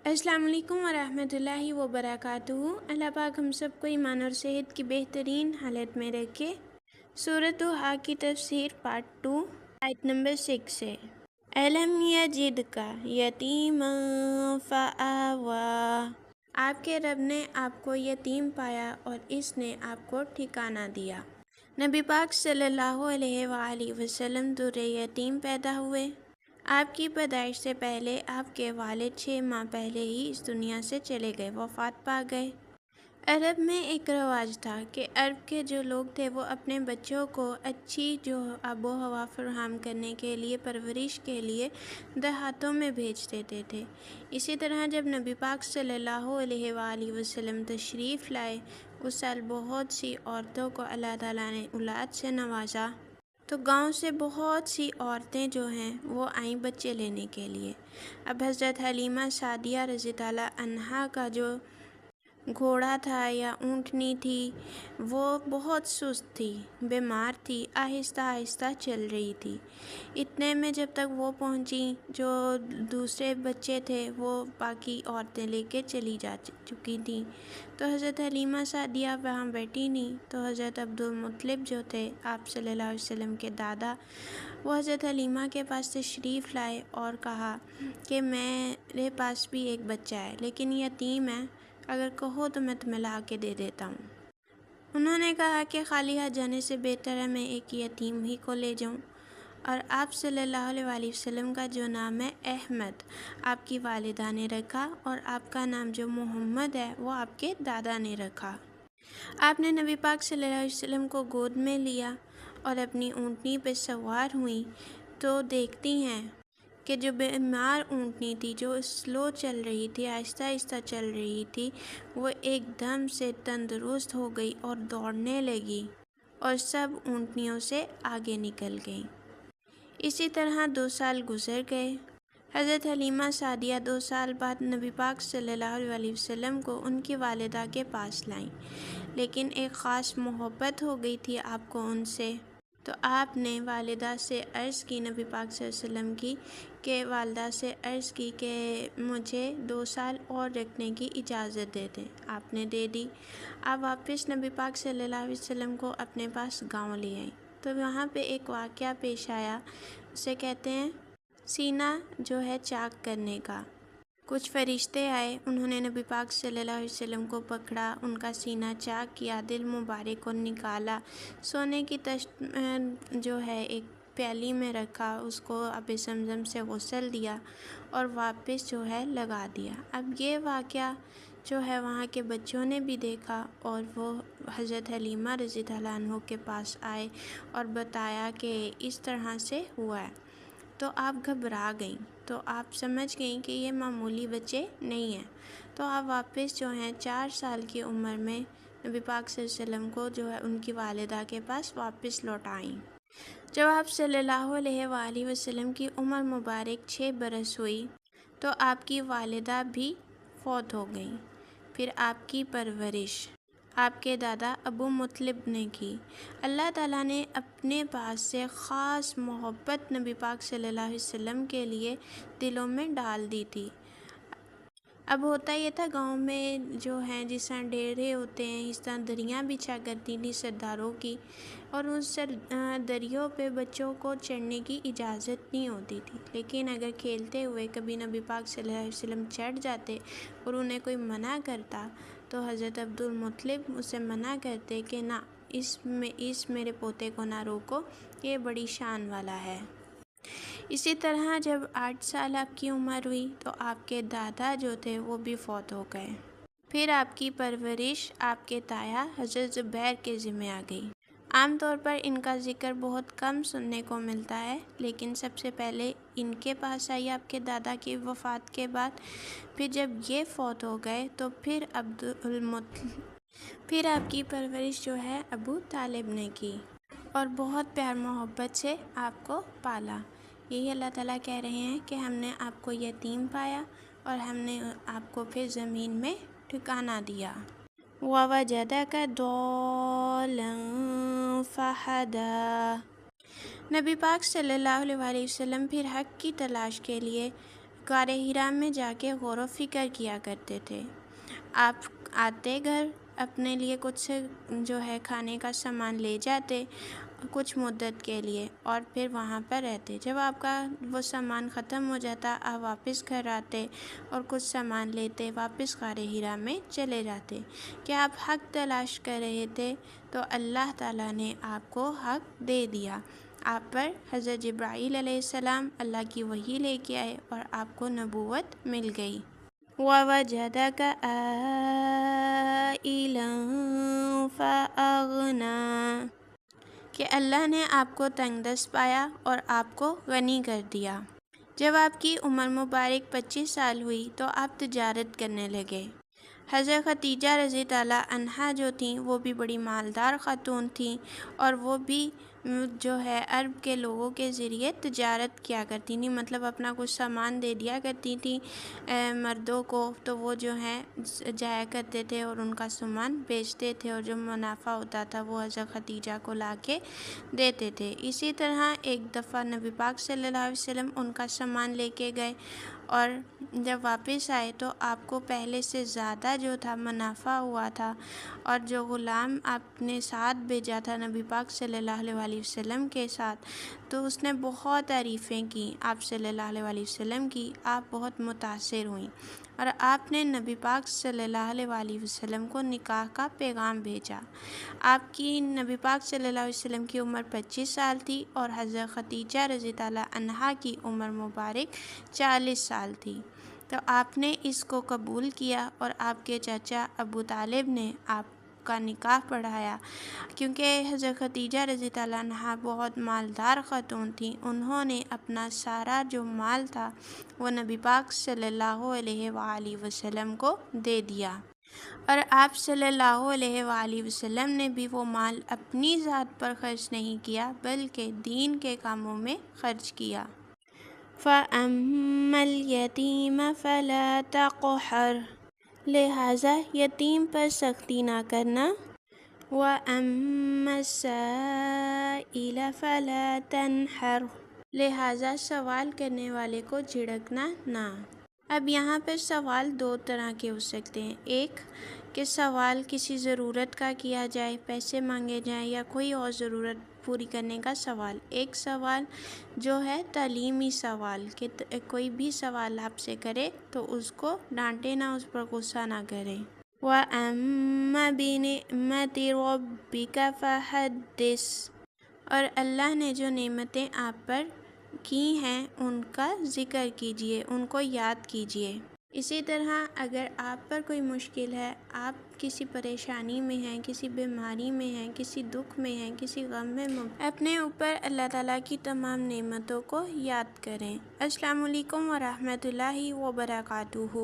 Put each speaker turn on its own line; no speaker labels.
السلام علیکم ورحمۃ اللہ وبرکاتہ۔ اللہ پاک ہم سب کو ایمان اور صحت کی بہترین حالت میں رکھے۔ سورۃ ہا کی تفسیر پارٹ 2 آیت نمبر 6 سے الم یجدک یتیما فآویٰ، آپ کے رب نے آپ کو یتیم پایا اور اس نے آپ کو ٹھکانہ دیا۔ نبی پاک صلی اللہ علیہ وآلہ وسلم در یتیم پیدا ہوئے۔ آپ کی پیدائش سے پہلے آپ کے والد 6 ماہ پہلے ہی اس دنیا سے چلے گئے، وفات پا گئے۔ عرب میں ایک رواج تھا کہ عرب کے جو لوگ تھے وہ اپنے بچوں کو اچھی آب و ہوا فراہم کرنے کے لیے، پرورش کے لیے دیہاتوں میں بھیج دیتے تھے۔ اسی طرح جب نبی پاک صلی اللہ علیہ وآلہ وسلم تشریف لائے، اس سال بہت سی عورتوں کو اللہ تعالیٰ نے اولاد سے نوازا، تو گاؤں سے بہت سی عورتیں جو ہیں وہ آئیں بچے لینے کے لیے۔ اب حضرت حلیمہ سعدیہ رضی اللہ عنہا کا جو گھوڑا تھا یا اونٹنی تھی وہ بہت سست تھی، بیمار تھی، آہستہ آہستہ چل رہی تھی۔ اتنے میں جب تک وہ پہنچی، جو دوسرے بچے تھے وہ باقی عورتیں لے کے چلی جا چکی تھیں، تو حضرت حلیمہ سعدیہ وہاں بیٹھی نہیں، تو حضرت عبدالمطلب جو تھے آپ صلی اللہ علیہ وسلم کے دادا، وہ حضرت حلیمہ کے پاس تشریف لائے اور کہا کہ میرے پاس بھی ایک بچہ ہے لیکن یتیم ہے، اگر کہو تو میں تمہیں لا کے دے دیتا ہوں۔ انہوں نے کہا کہ خالی ہاتھ جانے سے بہتر ہے میں ایک یتیم ہی کو لے جاؤں، اور آپ صلی اللہ علیہ وآلہ وسلم کا جو نام ہے احمد آپ کی والدہ نے رکھا، اور آپ کا نام جو محمد ہے وہ آپ کے دادا نے رکھا۔ آپ نے نبی پاک صلی اللہ علیہ وسلم کو گود میں لیا اور اپنی اونٹنی پہ سوار ہوئیں، تو دیکھتی ہیں کہ جو بیمار اونٹنی تھی، جو سلو چل رہی تھی، آہستہ آہستہ چل رہی تھی، وہ ایک دم سے تندرست ہو گئی اور دوڑنے لگی اور سب اونٹنیوں سے آگے نکل گئی۔ اسی طرح 2 سال گزر گئے۔ حضرت حلیمہ سعدیہ 2 سال بعد نبی پاک صلی اللہ علیہ وسلم کو ان کی والدہ کے پاس لائیں، لیکن ایک خاص محبت ہو گئی تھی آپ کو ان سے، تو آپ نے والدہ سے عرض کی، نبی پاک صلی اللہ علیہ وسلم کی کہ والدہ سے عرض کی کہ مجھے 2 سال اور رکھنے کی اجازت دے دیں۔ آپ نے دے دی۔ آپ واپس نبی پاک صلی اللہ علیہ وسلم کو اپنے پاس گاؤں لے آئیں، تو وہاں پہ ایک واقعہ پیش آیا، اسے کہتے ہیں سینہ جو ہے چاک کرنے کا۔ کچھ فرشتے آئے، انہوں نے نبی پاک صلی اللہ علیہ وسلم کو پکڑا، ان کا سینہ چاک کیا، دل مبارک کو نکالا، سونے کی جو ہے ایک پیالی میں رکھا، اس کو آب زمزم سے غسل دیا اور واپس جو ہے لگا دیا۔ اب یہ واقعہ جو ہے وہاں کے بچوں نے بھی دیکھا، اور وہ حضرت حلیمہ رضی اللہ عنہ کے پاس آئے اور بتایا کہ اس طرح سے ہوا ہے، تو آپ گھبرا گئیں، تو آپ سمجھ گئیں کہ یہ معمولی بچے نہیں ہیں، تو آپ واپس جو ہیں 4 سال کی عمر میں نبی پاک صلی اللہ علیہ وسلم کو جو ہے ان کی والدہ کے پاس واپس لوٹائیں۔ جب آپ صلی اللہ علیہ وآلہ وسلم کی عمر مبارک 6 برس ہوئی تو آپ کی والدہ بھی فوت ہو گئیں۔ پھر آپ کی پرورش آپ کے دادا ابو مطلب نے کی۔ اللہ تعالیٰ نے اپنے پاس سے خاص محبت نبی پاک صلی اللہ علیہ وسلم کے لیے دلوں میں ڈال دی تھی۔ اب ہوتا یہ تھا گاؤں میں جو ہیں جس طرح ڈیرے ہوتے ہیں، اس طرح دریاں بچھا کرتی تھی سرداروں کی، اور اس دریوں پہ بچوں کو چڑھنے کی اجازت نہیں ہوتی تھی، لیکن اگر کھیلتے ہوئے کبھی نبی پاک صلی اللہ علیہ وسلم چڑھ جاتے اور انہیں کوئی منع کرتا تو حضرت عبدالمطلب اسے منع کرتے کہ نہ، اس میرے پوتے کو نہ روکو، یہ بڑی شان والا ہے۔ اسی طرح جب 8 سال آپ کی عمر ہوئی تو آپ کے دادا جو تھے وہ بھی فوت ہو گئے۔ پھر آپ کی پرورش آپ کے تایا حضرت زبیر کے ذمہ آ گئی۔ عام طور پر ان کا ذکر بہت کم سننے کو ملتا ہے، لیکن سب سے پہلے ان کے پاس آئی آپ کے دادا کی وفات کے بعد، پھر جب یہ فوت ہو گئے تو پھر آپ کی پرورش جو ہے ابو طالب نے کی اور بہت پیار محبت سے آپ کو پالا۔ یہی اللہ تعالیٰ کہہ رہے ہیں کہ ہم نے آپ کو یتیم پایا اور ہم نے آپ کو پھر زمین میں ٹھکانہ دیا۔ وَوَجَدَكَ ضَالًّا فَہَدَىٰ۔ نبی پاک صلی اللہ علیہ وسلم پھر حق کی تلاش کے لیے غار حرا میں جا کے غور و فکر کیا کرتے تھے۔ آپ آتے گھر، اپنے لیے کچھ جو ہے کھانے کا سامان لے جاتے کچھ مدت کے لیے، اور پھر وہاں پر رہتے۔ جب آپ کا وہ سامان ختم ہو جاتا، آپ واپس گھر آتے اور کچھ سامان لیتے، واپس غار حرا میں چلے جاتے۔ کیا آپ حق تلاش کر رہے تھے؟ تو اللہ تعالیٰ نے آپ کو حق دے دیا۔ آپ پر حضرت جبرائیل علیہ السلام اللہ کی وحی لے کے آئے اور آپ کو نبوت مل گئی۔ وَوَجَدَكَ عَائِلًا فَأَغْنَىٰ، کہ اللہ نے آپ کو تنگ دست پایا اور آپ کو غنی کر دیا۔ جب آپ کی عمر مبارک 25 سال ہوئی تو آپ تجارت کرنے لگے۔ حضرت خدیجہ رضی اللہ عنہا جو تھیں وہ بھی بڑی مالدار خاتون تھیں، اور وہ بھی جو ہے عرب کے لوگوں کے ذریعے تجارت کیا کرتی تھیں، مطلب اپنا کچھ سامان دے دیا کرتی تھیں مردوں کو، تو وہ جو ہیں جایا کرتے تھے اور ان کا سامان بیچتے تھے، اور جو منافع ہوتا تھا وہ حضرت خدیجہ کو لا کے دیتے تھے۔ اسی طرح ایک دفعہ نبی پاک صلی اللہ علیہ وسلم ان کا سامان لے کے گئے، اور جب واپس آئے تو آپ کو پہلے سے زیادہ جو تھا منافع ہوا تھا، اور جو غلام آپ نے ساتھ بھیجا تھا نبی پاک صلی اللہ علیہ وسلم کے ساتھ، تو اس نے بہت تعریفیں کی آپ صلی اللہ علیہ وسلم کی۔ آپ بہت متاثر ہوئیں، اور آپ نے نبی پاک صلی اللہ علیہ وسلم کو نکاح کا پیغام بھیجا۔ آپ کی نبی پاک صلی اللہ علیہ وسلم کی عمر 25 سال تھی، اور حضرت خدیجہ رضی اللہ عنہا کی عمر مبارک 40 سال تھی۔ تو آپ نے اس کو قبول کیا، اور آپ کے چچا ابو طالب نے آپ کا نکاح پڑھایا، کیونکہ حضرت خدیجہ رضی اللہ عنہا بہت مالدار خاتون تھیں۔ انہوں نے اپنا سارا جو مال تھا وہ نبی پاک صلی اللہ علیہ وآلہ وسلم کو دے دیا، اور آپ صلی اللہ علیہ وآلہ وسلم نے بھی وہ مال اپنی ذات پر خرچ نہیں کیا بلکہ دین کے کاموں میں خرچ کیا۔ فَأَمَّا الْيَتِيمَ فَلَا تَقْهَرْ، لہٰذا یتیم پر سختی نہ کرنا۔ وَأَمَّا السَّائِلَ فَلَا تَنْهَرْ، لہٰذا سوال کرنے والے کو جھڑکنا نہ۔ اب یہاں پر سوال دو طرح کے ہو سکتے ہیں، ایک کہ سوال کسی ضرورت کا کیا جائے، پیسے مانگے جائیں، یا کوئی اور ضرورت پوری کرنے کا سوال۔ ایک سوال جو ہے تعلیمی سوال، کہ کوئی بھی سوال آپ سے کرے تو اس کو ڈانٹے نہ، اس پر غصہ نہ کریں۔ وَأَمَّا بِنِعْمَةِ رَبِّكَ فَحَدِّثْ، اور اللہ نے جو نعمتیں آپ پر کی ہیں ان کا ذکر کیجئے، ان کو یاد کیجئے۔ اسی طرح اگر آپ پر کوئی مشکل ہے، آپ کسی پریشانی میں ہیں، کسی بیماری میں ہیں، کسی دکھ میں ہیں، کسی غم میں اپنے اوپر اللہ تعالیٰ کی تمام نعمتوں کو یاد کریں۔ السلام علیکم ورحمۃ اللہ وبرکاتہ۔